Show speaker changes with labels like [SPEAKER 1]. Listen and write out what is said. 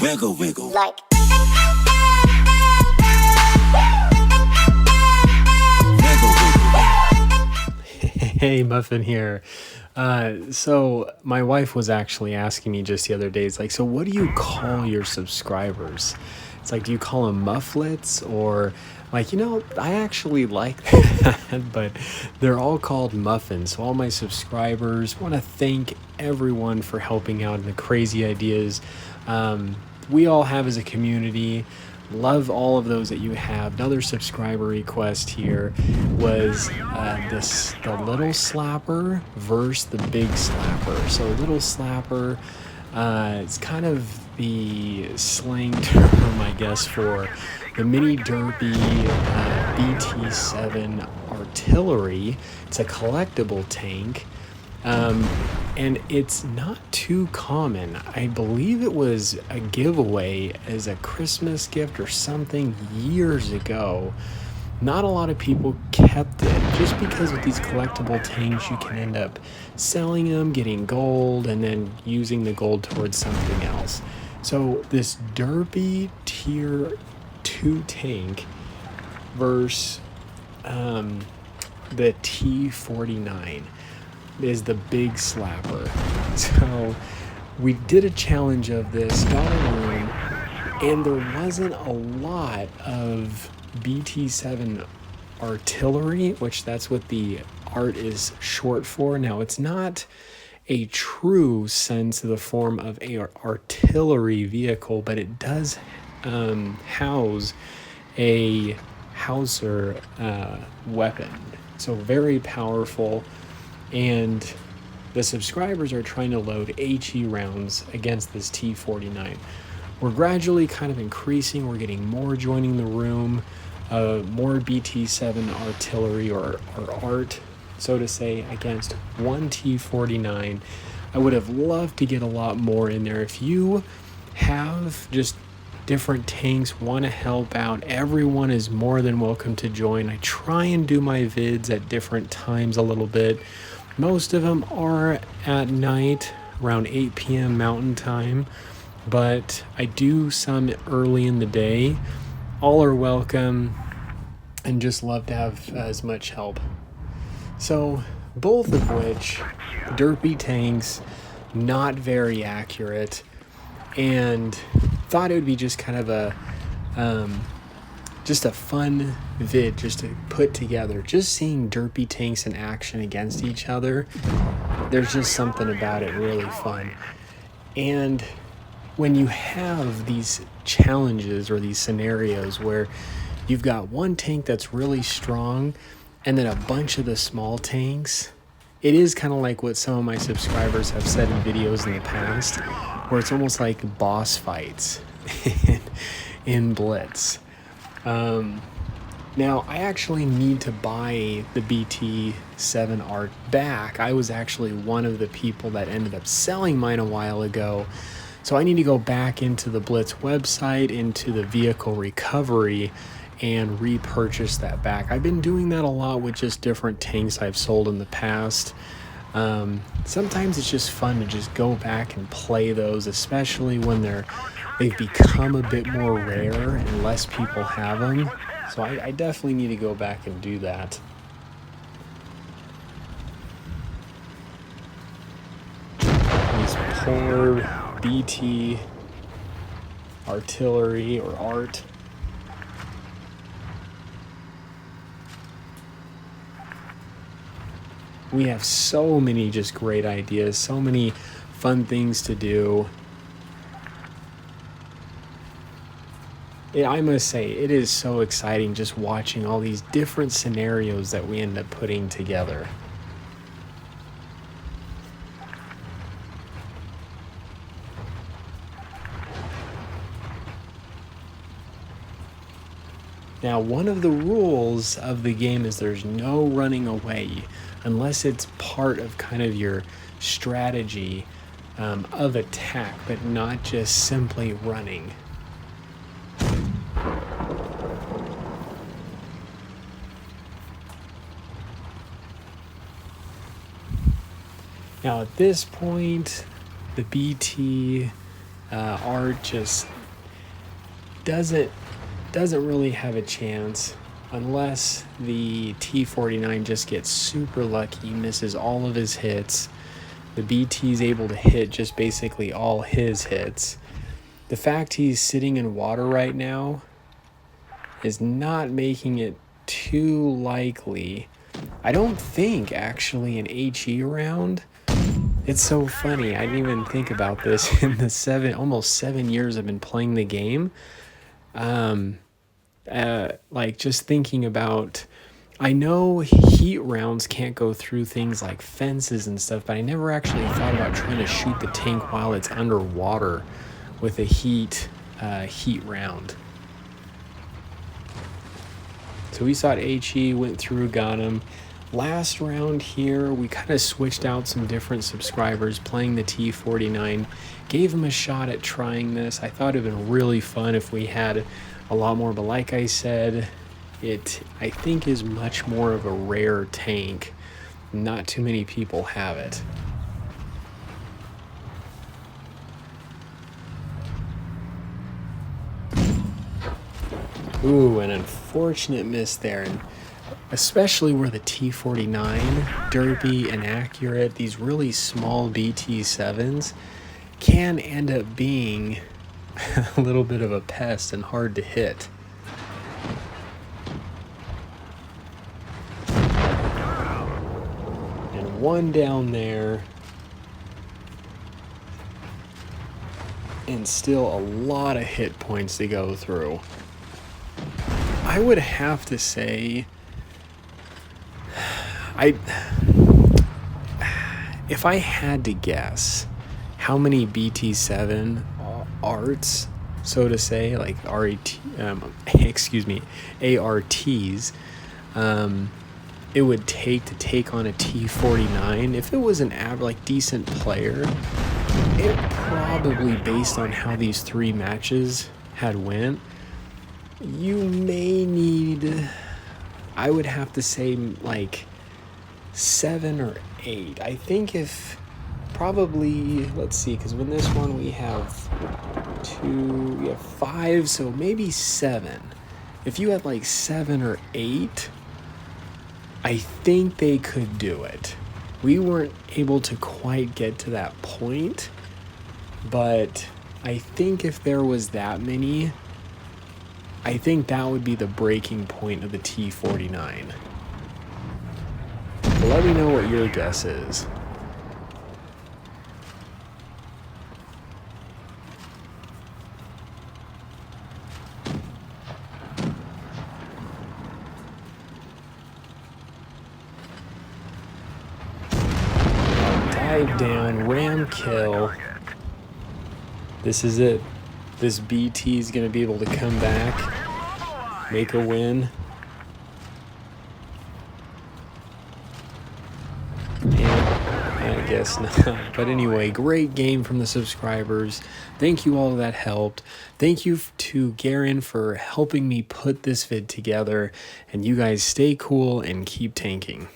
[SPEAKER 1] Wiggle, wiggle.
[SPEAKER 2] Like.
[SPEAKER 3] Hey, Muffin here. So my wife was actually asking me just the other day, it's like, so what do you call your subscribers? It's like, do you call them mufflets? Or like, I actually like that, but they're all called muffins. So all my subscribers, want to thank everyone for helping out and the crazy ideas we all have as a community. Love all of those that you have. Another subscriber request here was the little slapper versus the big slapper. So little slapper, it's kind of the slang term, I guess, for the mini derpy BT-7 artillery. It's a collectible tank. And it's not too common. I believe it was a giveaway as a Christmas gift or something years ago. Not a lot of people kept it just because with these collectible tanks you can end up selling them, getting gold, and then using the gold towards something else. So this derpy tier 2 tank versus the T49 is the big slapper. So we did a challenge of this, got a room, and there wasn't a lot of BT-7 artillery, which that's what the art is short for. Now, it's not a true sense of the form of a artillery vehicle, but it does house a Hauser weapon. So very powerful. And the subscribers are trying to load HE rounds against this T49. We're gradually kind of increasing. We're getting more joining the room, more BT-7 artillery or art, so to say, against one T49. I would have loved to get a lot more in there. If you have just different tanks, want to help out, everyone is more than welcome to join. I try and do my vids at different times a little bit. Most of them are at night, around 8 p.m. Mountain Time, but I do some early in the day. All are welcome and just love to have as much help. So, both of which, derpy tanks, not very accurate, and thought it would be just kind of a fun vid just to put together. Just seeing derpy tanks in action against each other, there's just something about it really fun. And when you have these challenges or these scenarios where you've got one tank that's really strong and then a bunch of the small tanks, it is kind of like what some of my subscribers have said in videos in the past, where it's almost like boss fights in BLITZ. Now, I actually need to buy the BT-7 art back. I was actually one of the people that ended up selling mine a while ago. So I need to go back into the BLITZ website, into the vehicle recovery, and repurchase that back. I've been doing that a lot with just different tanks I've sold in the past. Sometimes it's just fun to just go back and play those, especially when they've become a bit more rare and less people have them. So I definitely need to go back and do that. These poor BT artillery or art. We have so many just great ideas, so many fun things to do. I must say, it is so exciting just watching all these different scenarios that we end up putting together. Now, one of the rules of the game is there's no running away unless it's part of kind of your strategy of attack, but not just simply running. Now at this point, the BT Art just doesn't really have a chance unless the T49 just gets super lucky, misses all of his hits. The BT's able to hit just basically all his hits. The fact he's sitting in water right now is not making it too likely. I don't think actually an HE round. It's so funny. I didn't even think about this in the almost 7 years I've been playing the game. Like just thinking about, I know heat rounds can't go through things like fences and stuff, but I never actually thought about trying to shoot the tank while it's underwater with a heat round. So we saw it HE, went through, got him. Last round here, we kind of switched out some different subscribers playing the T49. Gave him a shot at trying this. I thought it would have been really fun if we had a lot more, but like I said, it I think is much more of a rare tank. Not too many people have it. Ooh, an unfortunate miss there. And especially where the T49, derpy, inaccurate, these really small BT-7s can end up being a little bit of a pest and hard to hit. And one down there. And still a lot of hit points to go through. I would have to say, if I had to guess how many BT-7 arts, so to say, like ARTs, it would take on a T49. If it was an decent player, it probably, based on how these 3 matches had went, you may need, I would have to say, like 7 or 8. I think if probably, let's see, because when this one we have 5, so maybe 7. If you had like 7 or 8, I think they could do it. We weren't able to quite get to that point, but I think if there was that many, I think that would be the breaking point of the T49. But let me know what your guess is. Dive down, ram kill. This is it. This BT is going to be able to come back, make a win. And I guess not. But anyway, great game from the subscribers. Thank you all that helped. Thank you to Garion for helping me put this vid together. And you guys stay cool and keep tanking.